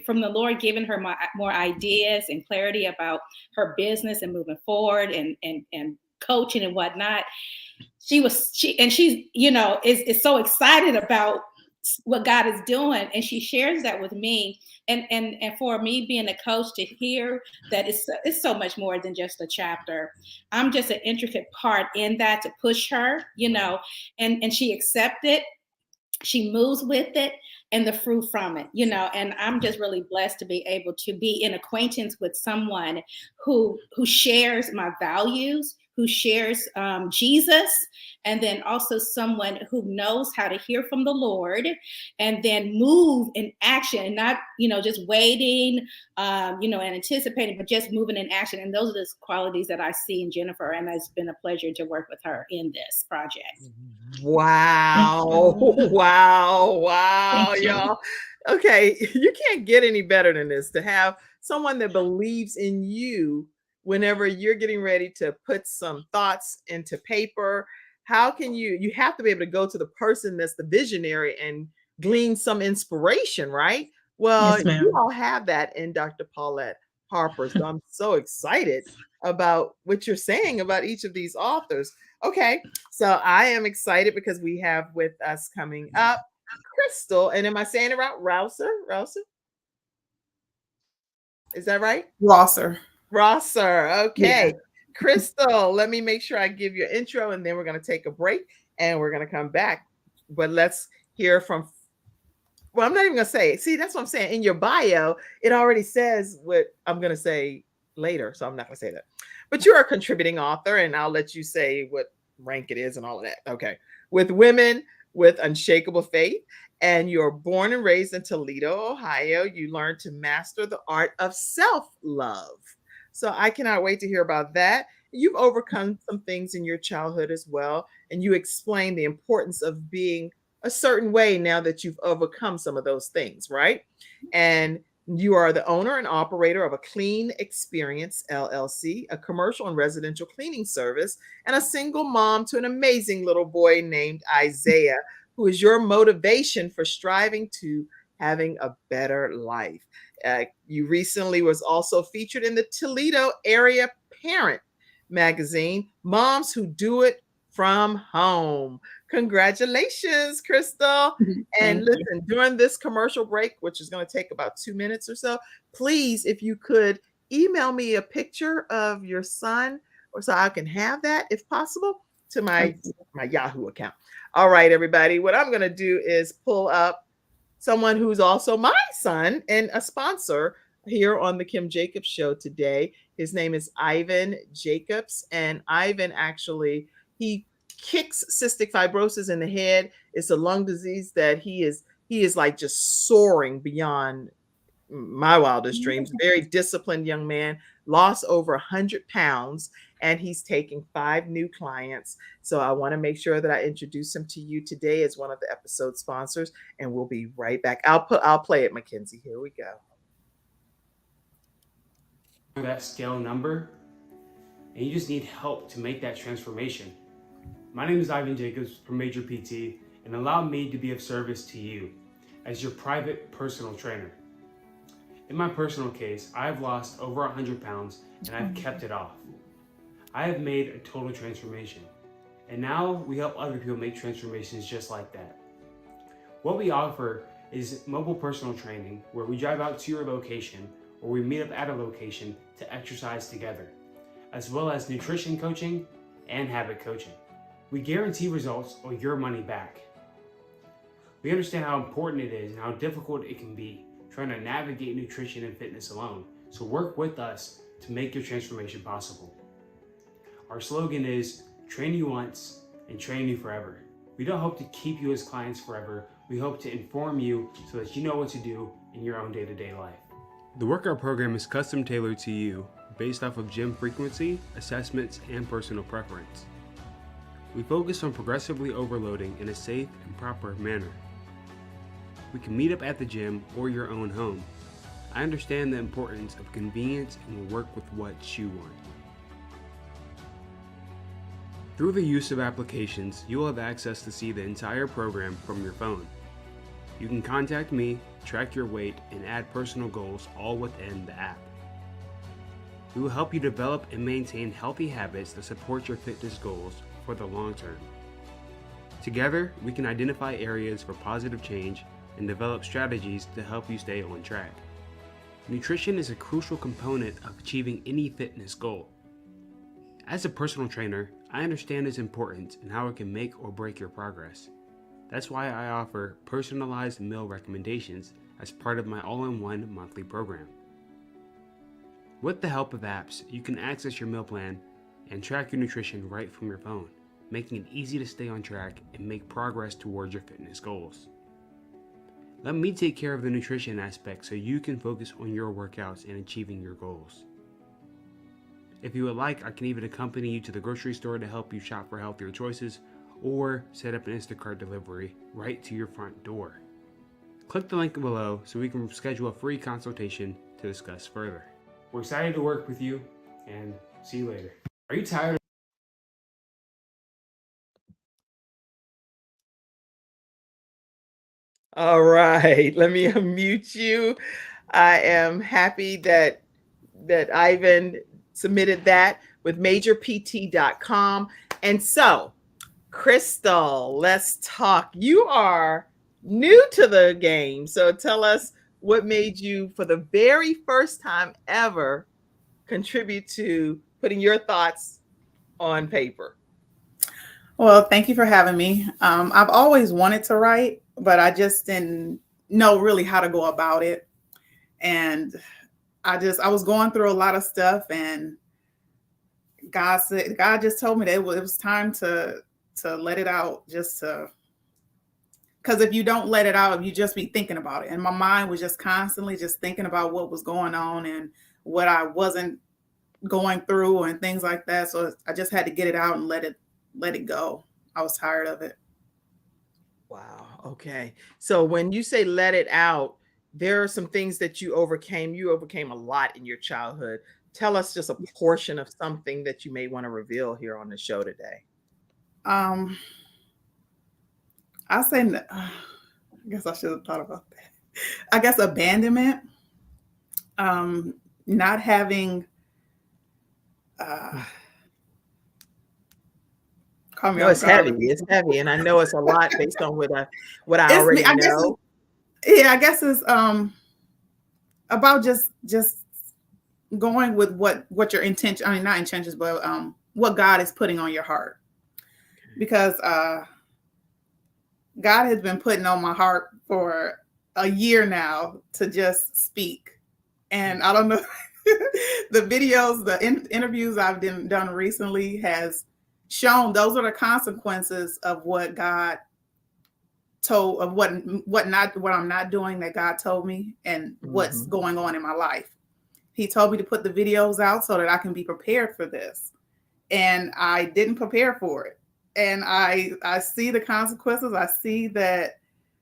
from the Lord giving her more ideas and clarity about her business and moving forward and coaching and whatnot. She's is so excited about what God is doing, and she shares that with me. And for me being a coach, to hear that it's so much more than just a chapter. I'm just an intricate part in that to push her, and she accepted. She moves with it and the fruit from it, and I'm just really blessed to be able to be in acquaintance with someone who shares my values, who shares Jesus, and then also someone who knows how to hear from the Lord and then move in action, and not, just waiting, and anticipating, but just moving in action. And those are the qualities that I see in Jennifer, and it's been a pleasure to work with her in this project. Wow. Wow, y'all. Okay, you can't get any better than this, to have someone that believes in you whenever you're getting ready to put some thoughts into paper. How can you have to be able to go to the person that's the visionary and glean some inspiration, right? Well, Yes, ma'am. you all have that in Dr. Paulette Harper. So I'm so excited about what you're saying about each of these authors. Okay, so I am excited because we have with us coming up Crystal, and am I saying it right? Rouser? Is that right? Rosser. Okay. Yeah. Crystal, let me make sure I give you an intro, and then we're going to take a break and we're going to come back. But let's hear from, well, I'm not even going to say, see, that's what I'm saying. In your bio, it already says what I'm going to say later, so I'm not going to say that. But you're a contributing author, and I'll let you say what rank it is and all of that. Okay. With Women with Unshakable Faith, and you're born and raised in Toledo, Ohio. You learned to master the art of self-love. So I cannot wait to hear about that. You've overcome some things in your childhood as well, and you explain the importance of being a certain way now that you've overcome some of those things, right? And you are the owner and operator of a Clean Experience LLC, a commercial and residential cleaning service, and a single mom to an amazing little boy named Isaiah, who is your motivation for striving to having a better life. You recently was also featured in the Toledo area parent magazine, Moms Who Do It From Home. Congratulations, Crystal. And listen, during this commercial break, which is going to take about 2 minutes or so, please, if you could email me a picture of your son, or so I can have that, if possible, to my Yahoo account. All right, everybody, what I'm going to do is pull up someone who's also my son and a sponsor here on the Kim Jacobs Show today. His name is Ivan Jacobs, and Ivan actually, he kicks cystic fibrosis in the head. It's a lung disease that he is like just soaring beyond my wildest dreams. Very disciplined young man, lost over 100 pounds, and he's taking 5 new clients. So I want to make sure that I introduce him to you today as one of the episode sponsors, and we'll be right back. I'll play it, Mackenzie. Here we go. That scale number, and you just need help to make that transformation. My name is Ivan Jacobs from Major PT, and allow me to be of service to you as your private personal trainer. In my personal case, I've lost over 100 pounds and I've kept it off. I have made a total transformation, and now we help other people make transformations just like that. What we offer is mobile personal training, where we drive out to your location or we meet up at a location to exercise together, as well as nutrition coaching and habit coaching. We guarantee results or your money back. We understand how important it is and how difficult it can be trying to navigate nutrition and fitness alone, so work with us to make your transformation possible. Our slogan is train you once and train you forever. We don't hope to keep you as clients forever. We hope to inform you so that you know what to do in your own day-to-day life. The workout program is custom tailored to you based off of gym frequency, assessments, and personal preference. We focus on progressively overloading in a safe and proper manner. We can meet up at the gym or your own home. I understand the importance of convenience and will work with what you want. Through the use of applications, you will have access to see the entire program from your phone. You can contact me, track your weight, and add personal goals all within the app. We will help you develop and maintain healthy habits that support your fitness goals for the long term. Together, we can identify areas for positive change and develop strategies to help you stay on track. Nutrition is a crucial component of achieving any fitness goal. As a personal trainer, I understand its importance and how it can make or break your progress. That's why I offer personalized meal recommendations as part of my all-in-one monthly program. With the help of apps, you can access your meal plan and track your nutrition right from your phone, making it easy to stay on track and make progress towards your fitness goals. Let me take care of the nutrition aspect so you can focus on your workouts and achieving your goals. If you would like, I can even accompany you to the grocery store to help you shop for healthier choices or set up an Instacart delivery right to your front door. Click the link below so we can schedule a free consultation to discuss further. We're excited to work with you and see you later. Are you tired? All right, let me unmute you. I am happy that Ivan submitted that with majorpt.com. And so, Crystal, let's talk. You are new to the game, so tell us what made you, for the very first time ever, contribute to putting your thoughts on paper. Well, thank you for having me. I've always wanted to write, but I just didn't know really how to go about it. And I was going through a lot of stuff, and God just told me that it was time to let it out, because if you don't let it out, you just be thinking about it. And my mind was just constantly just thinking about what was going on and what I wasn't going through and things like that. So I just had to get it out and let it go. I was tired of it. Wow. Okay. So when you say let it out, there are some things that you overcame. You overcame a lot in your childhood. Tell us just a portion of something that you may want to reveal here on the show today. I say, I guess I should have thought about that. I guess abandonment, not having, no, it's heavy. It's heavy, and I know it's a lot based on what I already know. I guess it's about just going with what your intention. I mean, not intentions, but what God is putting on your heart, because God has been putting on my heart for a year now to just speak. And I don't know, the videos, the interviews I've done recently has shown those are the consequences of what God told, of what I'm not doing that God told me, and what's going on in my life. He told me to put the videos out so that I can be prepared for this. And I didn't prepare for it. And I see the consequences. I see that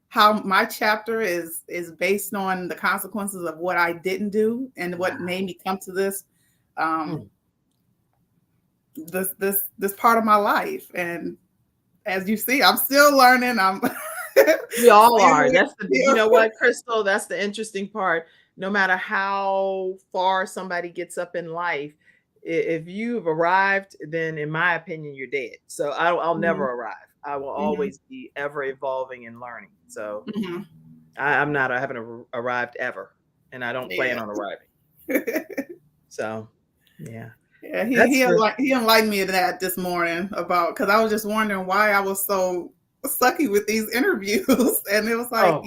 how my chapter is based on the consequences of what I didn't do and what made me come to this this part of my life. And as you see, I'm still learning. We all are. That's you know what, Crystal, that's the interesting part. No matter how far somebody gets up in life, if you've arrived, then in my opinion, you're dead. So I'll never arrive. I will always be ever evolving and learning. So I haven't arrived ever, and I don't plan on arriving. So yeah. Yeah, he enlightened me to that this morning about, because I was just wondering why I was so sucky with these interviews, and it was like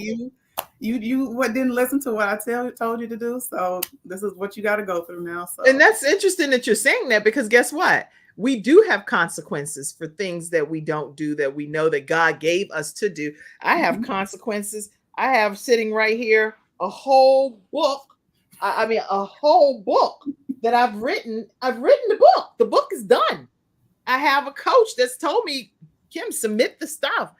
you didn't listen to what I told you to do, so this is what you got to go through now. So. And that's interesting that you're saying that, because guess what? we do have consequences for things that we don't do, that we know that God gave us to do. I have consequences. I have sitting right here a whole book. I mean, a whole book that I've written. I've written the book. The book is done. I have a coach that's told me, Kim, submit the stuff.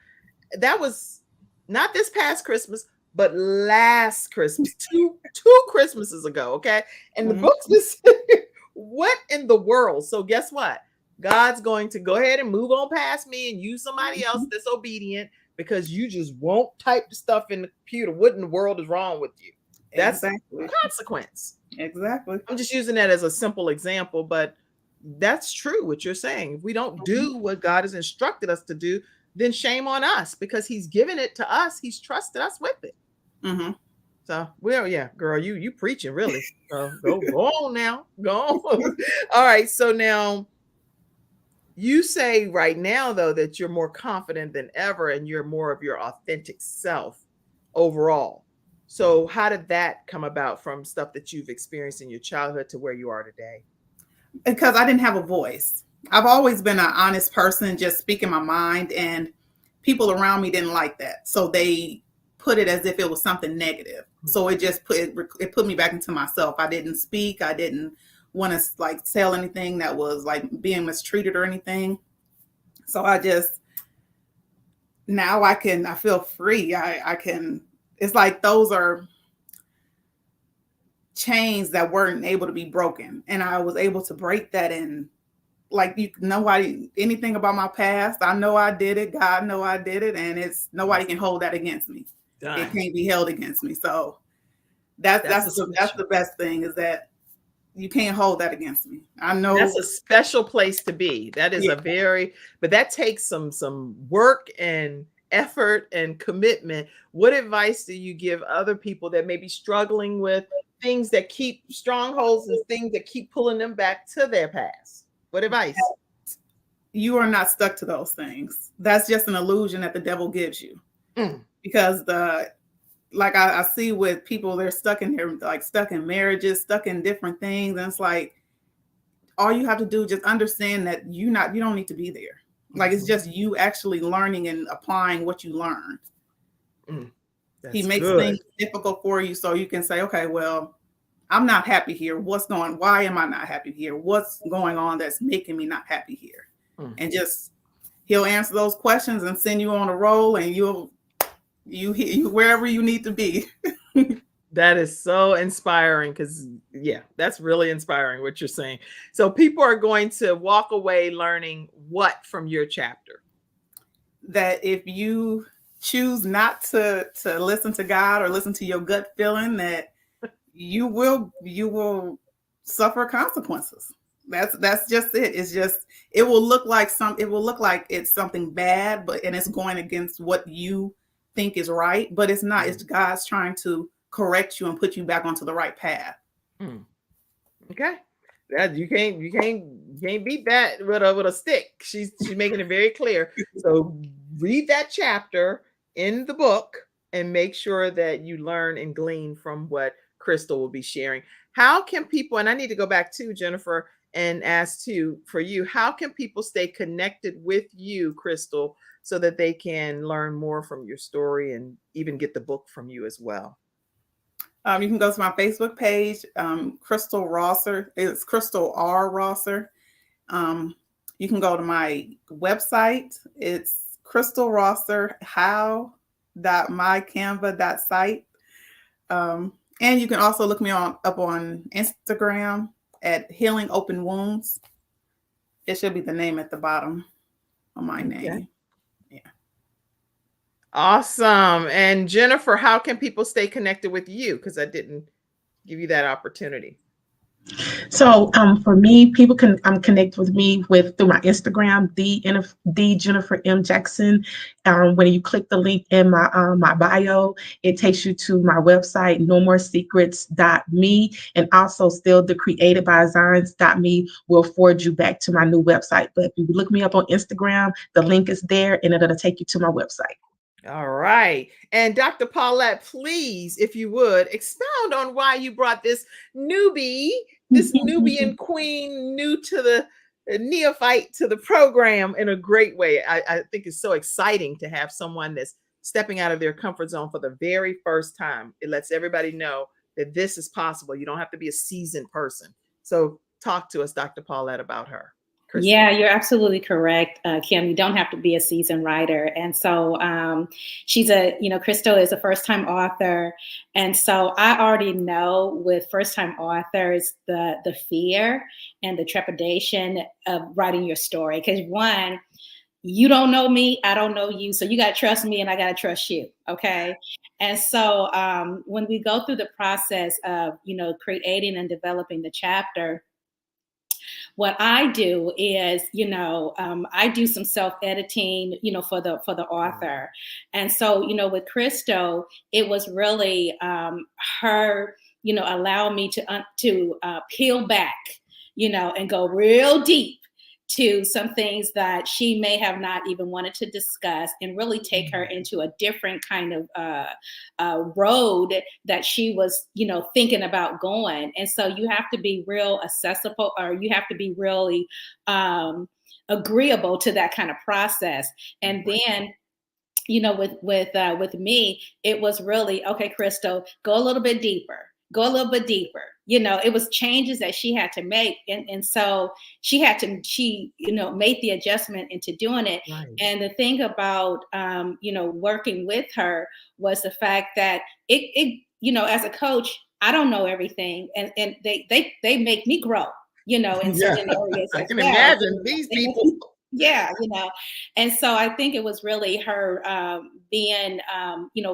That was not this past Christmas, but last Christmas, two Christmases ago. Okay. And the book's been what in the world? So guess what? God's going to go ahead and move on past me and use somebody else that's obedient, because you just won't type the stuff in the computer. What in the world is wrong with you? That's a consequence. Exactly. I'm just using that as a simple example, but that's true what you're saying. If we don't do what God has instructed us to do, then shame on us, because he's given it to us. He's trusted us with it. So, well, yeah, girl, you preaching really. So go on now. Go on. All right. So now you say right now, though, that you're more confident than ever and you're more of your authentic self overall. So how did that come about from stuff that you've experienced in your childhood to where you are today? Because I didn't have a voice. I've always been an honest person, just speaking my mind, and people around me didn't like that. So they put it as if it was something negative. So it just put me back into myself. I didn't speak. I didn't want to like tell anything that was like being mistreated or anything. So now I feel free. I can, it's like those are chains that weren't able to be broken. And I was able to break that, and like nobody, anything about my past, I know I did it. God know I did it. And nobody can hold that against me. Done. It can't be held against me. So that's the best thing, is that you can't hold that against me. I know that's a special place to be. That is but that takes some work and effort and commitment. What advice do you give other people that may be struggling with things that keep strongholds and things that keep pulling them back to their past? What advice? You are not stuck to those things. That's just an illusion that the devil gives you. Because I see with people, they're stuck in marriages, stuck in different things. And it's like, all you have to do is just understand that you don't need to be there. Like, it's just you actually learning and applying what you learned. He makes things difficult for you so you can say, okay, well, I'm not happy here. Why am I not happy here? What's going on that's making me not happy here? And just, he'll answer those questions and send you on a roll, and you wherever you need to be. That is so inspiring, because that's really inspiring what you're saying. So people are going to walk away learning what from your chapter? That if you choose not to listen to God or listen to your gut feeling, that you will suffer consequences. That's just it. It's just, it will look like it's something bad, and it's going against what you think is right, but it's not. It's God's trying to correct you and put you back onto the right path. Okay. That you can't beat that with a stick. She's making it very clear. So read that chapter in the book and make sure that you learn and glean from what Crystal will be sharing. How can people, and I need to go back to Jennifer and ask too for you, how can people stay connected with you, Crystal, so that they can learn more from your story and even get the book from you as well? You can go to my Facebook page, Crystal Rosser. It's Crystal R. Rosser. You can go to my website. It's Crystal Rosser how.mycanva.site. And you can also look me up on Instagram at Healing Open Wounds. It should be the name at the bottom of my name. Yeah. Awesome. And Jennifer, how can people stay connected with you? Because I didn't give you that opportunity. So for me, people can connect with me through my Instagram, the Jennifer M. Jackson. When you click the link in my bio, it takes you to my website, nomoresecrets.me, and also still the createdbyzines.me will forward you back to my new website. But if you look me up on Instagram, the link is there, and it'll take you to my website. All right. And Dr. Paulette, please, if you would, expound on why you brought this Nubian queen, new to neophyte to the program in a great way. I think it's so exciting to have someone that's stepping out of their comfort zone for the very first time. It lets everybody know that this is possible. You don't have to be a seasoned person. So talk to us, Dr. Paulette, about her. Crystal. Yeah, you're absolutely correct, Kim. You don't have to be a seasoned writer. And so Crystal is a first-time author. And so I already know with first-time authors, the fear and the trepidation of writing your story. Because one, you don't know me, I don't know you. So you got to trust me and I got to trust you. Okay. And so when we go through the process of, creating and developing the chapter, what I do is, I do some self-editing, for the author. And so, with Crystal, it was really her, allow me to peel back, and go real deep to some things that she may have not even wanted to discuss, and really take her into a different kind of road that she was, thinking about going. And so you have to be real accessible, or you have to be really agreeable to that kind of process. And then, with me, it was really, okay, Crystal, go a little bit deeper. Go a little bit deeper. It was changes that she had to make. And so she made the adjustment into doing it. Right. And the thing about, working with her was the fact that it as a coach, I don't know everything. And they make me grow, in certain areas. I can imagine these people. Yeah, and so I think it was really her being,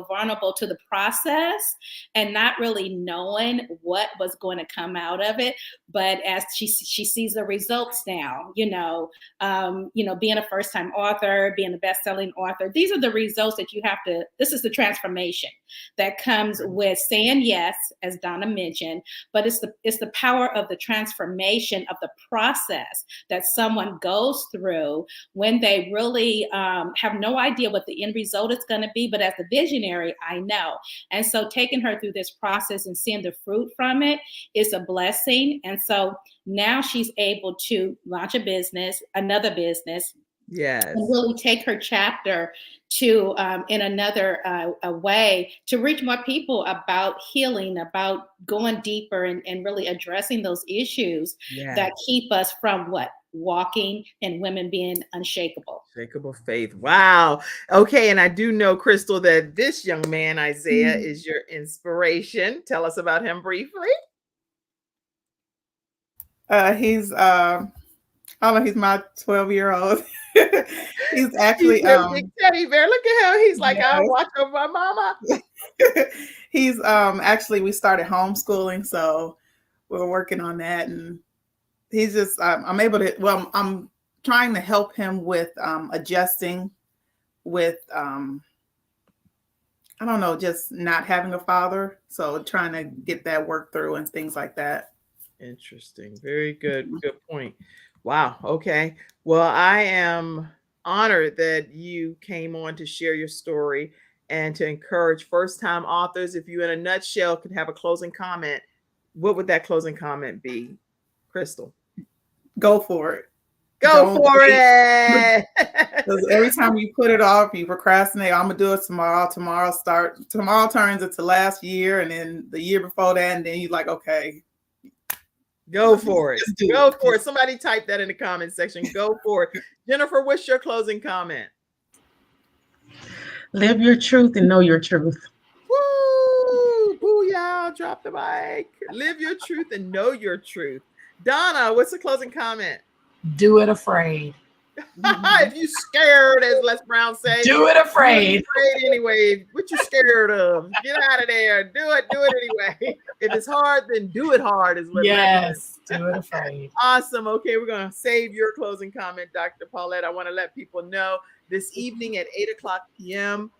vulnerable to the process and not really knowing what was going to come out of it. But as she sees the results now, being a first-time author, being a best-selling author, these are the results that you have to. This is the transformation that comes with saying yes, as Donna mentioned. But it's the power of the transformation of the process that someone goes through when they really have no idea what the end result is going to be. But as the visionary, I know. And so taking her through this process and seeing the fruit from it is a blessing. And so now she's able to launch another business. Yes. And really take her chapter to in another a way to reach more people about healing, about going deeper and really addressing those issues that keep us from walking and women being unshakable. Unshakable faith. Wow. Okay. And I do know, Crystal, that this young man, Isaiah, is your inspiration. Tell us about him briefly. He's he's my 12-year-old. He's actually he's a big teddy bear. Look at him. He's like, yes. I'll watch over my mama. He's actually, we started homeschooling, so we're working on that. And he's just, I'm trying to help him with adjusting with, just not having a father. So trying to get that work through and things like that. Interesting. Very good. Good point. Wow. Okay. Well, I am honored that you came on to share your story and to encourage first-time authors. If you, in a nutshell, could have a closing comment, what would that closing comment be, Crystal? Go for it. Go for it. Because every time you put it off, you procrastinate. I'm gonna do it tomorrow. Tomorrow turns into last year, and then the year before that, and then you're like, okay. Go for it. Go for it. Somebody type that in the comment section. Go for it. Jennifer, what's your closing comment? Live your truth and know your truth. Woo! Booyah! Drop the mic. Live your truth and know your truth. Donna, what's the closing comment? Do it afraid. If you scared, as Les Brown says, do it afraid. Anyway. What you scared of? Get out of there. Do it anyway. If it's hard, then do it hard. Is what. Yes, do it afraid. Awesome. Okay, we're gonna save your closing comment, Dr. Paulette. I want to let people know this evening at 8:00 p.m.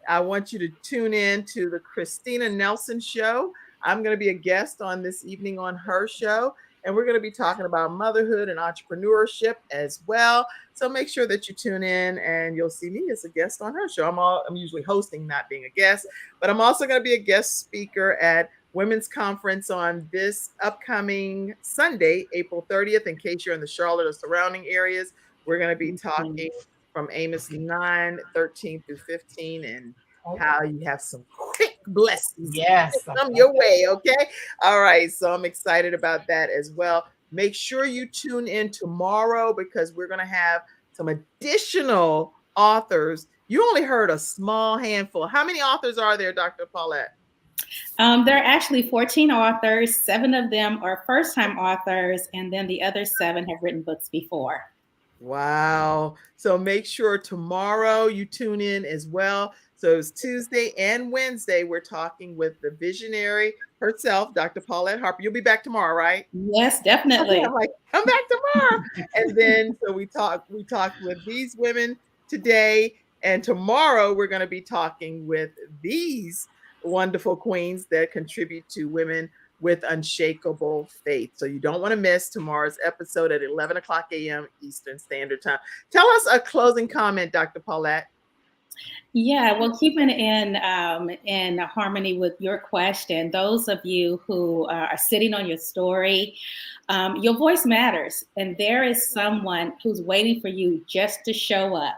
I want you to tune in to the Christina Nelson show. I'm going to be a guest on this evening on her show. And we're going to be talking about motherhood and entrepreneurship as well. So make sure that you tune in, and you'll see me as a guest on her show. I'm usually hosting, not being a guest, but I'm also going to be a guest speaker at women's conference on this upcoming Sunday, April 30th. In case you're in the Charlotte or surrounding areas, we're going to be talking from Amos 9:13 through 15, and how you have some quick blessings come your way. Okay. All right. So I'm excited about that as well. Make sure you tune in tomorrow, because we're going to have some additional authors. You only heard a small handful. How many authors are there, Dr. Paulette? There are actually 14 authors. 7 of them are first-time authors, and then the other 7 have written books before. Wow. So make sure tomorrow you tune in as well. So it's Tuesday and Wednesday. We're talking with the visionary herself, Dr. Paulette Harper. You'll be back tomorrow, right? Yes, definitely. Okay, I'm like, come back tomorrow. And then so we talked with these women today, and tomorrow we're going to be talking with these wonderful queens that contribute to Women with Unshakable Faith. So you don't want to miss tomorrow's episode at 11 o'clock a.m. Eastern Standard Time. Tell us a closing comment, Dr. Paulette. Yeah, well, keeping in harmony with your question, those of you who are sitting on your story, your voice matters. And there is someone who's waiting for you just to show up,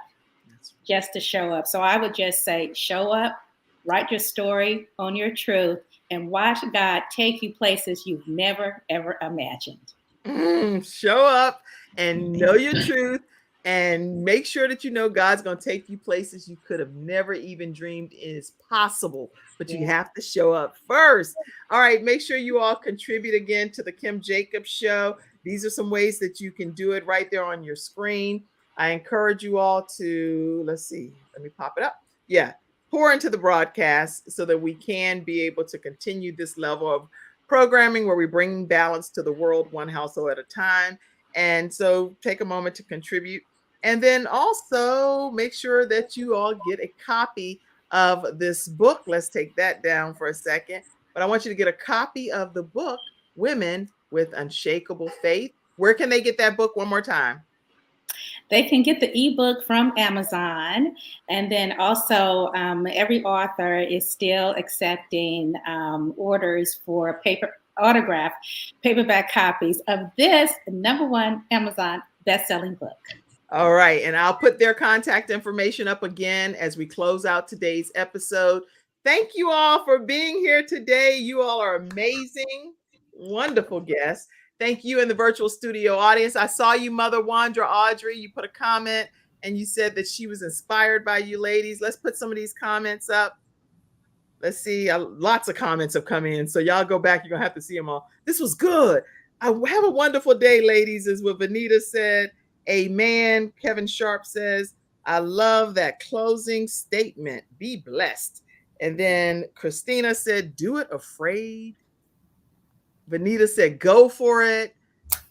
So I would just say, show up, write your story, own your truth, and watch God take you places you've never, ever imagined. Show up and know your truth, and make sure that you know God's going to take you places you could have never even dreamed is possible, but you have to show up first. All right. Make sure you all contribute again to the Kim Jacobs Show. These are some ways that you can do it right there on your screen. I encourage you all to, let me pop it up. Yeah. Pour into the broadcast so that we can be able to continue this level of programming where we bring balance to the world, one household at a time. And so take a moment to contribute. And then also make sure that you all get a copy of this book. Let's take that down for a second. But I want you to get a copy of the book, Women with Unshakable Faith. Where can they get that book one more time? They can get the ebook from Amazon. And then also every author is still accepting orders for autograph paperback copies of this #1 Amazon best-selling book. All right. And I'll put their contact information up again as we close out today's episode. Thank you all for being here today. You all are amazing, wonderful guests. Thank you in the virtual studio audience. I saw you, Mother Wandra Audrey. You put a comment and you said that she was inspired by you ladies. Let's put some of these comments up. Let's see. Lots of comments have come in. So y'all go back. You're going to have to see them all. This was good. I have a wonderful day, ladies, is what Vanita said. Amen. Kevin Sharp says, I love that closing statement. Be blessed. And then Christina said, do it afraid. Vanita said, go for it.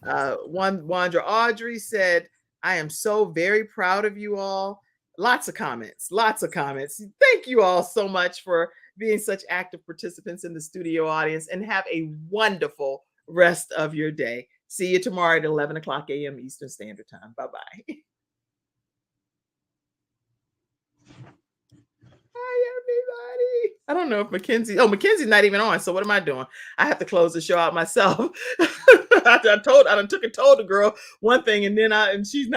Wandra Audrey said, I am so very proud of you all. Lots of comments. Thank you all so much for being such active participants in the studio audience, and have a wonderful rest of your day. See you tomorrow at 11 o'clock a.m. Eastern Standard Time. Bye-bye. Hi, everybody. I don't know if Mackenzie's not even on. So what am I doing? I have to close the show out myself. I told the girl one thing, and then she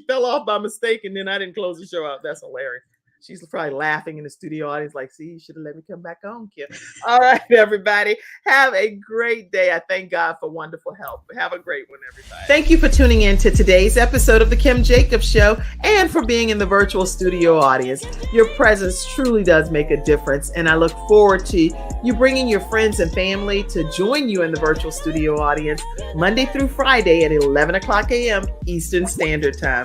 fell off by mistake, and then I didn't close the show out. That's hilarious. She's probably laughing in the studio audience like, see, you should have let me come back on, Kim. All right, everybody. Have a great day. I thank God for wonderful help. Have a great one, everybody. Thank you for tuning in to today's episode of The Kim Jacobs Show, and for being in the virtual studio audience. Your presence truly does make a difference, and I look forward to you bringing your friends and family to join you in the virtual studio audience Monday through Friday at 11 o'clock a.m. Eastern Standard Time.